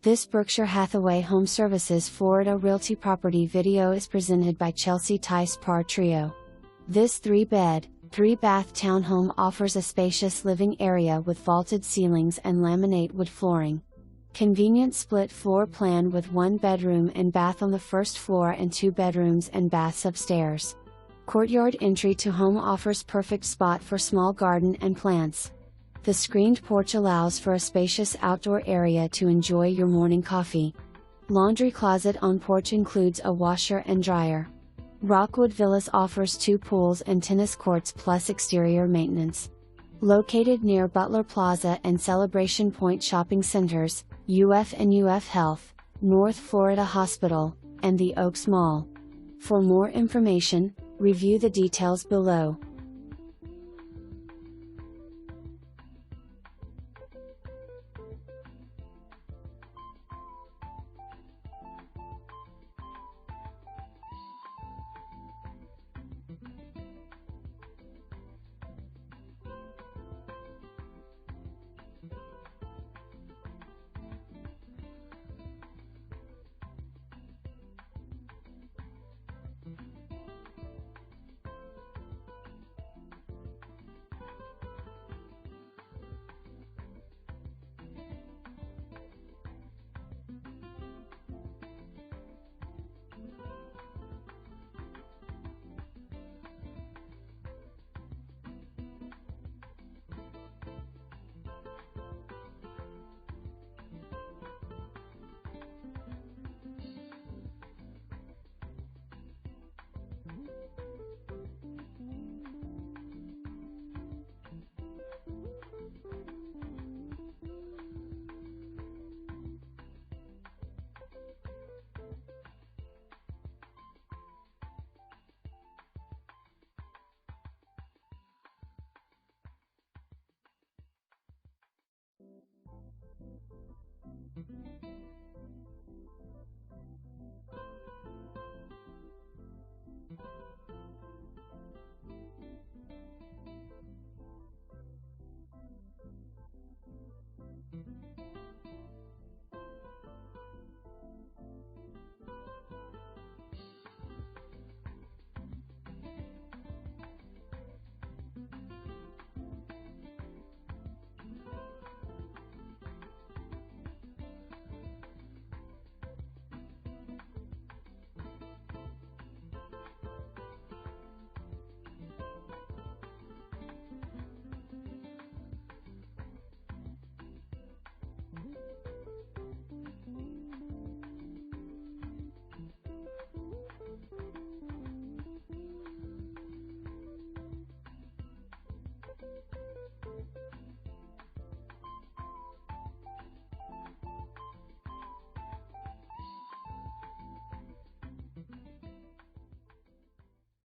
This Berkshire Hathaway HomeServices Florida Realty property video is presented by Chelsea Tice Par Trio. This 3-bed, 3-bath townhome offers a spacious living area with vaulted ceilings and laminate wood flooring. Convenient split floor plan with 1 bedroom and bath on the first floor and 2 bedrooms and baths upstairs. Courtyard entry to home offers perfect spot for small garden and plants. The screened porch allows for a spacious outdoor area to enjoy your morning coffee. Laundry closet on porch includes a washer and dryer. Rockwood Villas offers 2 pools and tennis courts plus exterior maintenance. Located near Butler Plaza and Celebration Pointe shopping centers, UF and UF Health, North Florida Hospital, and the Oaks Mall. For more information, review the details below.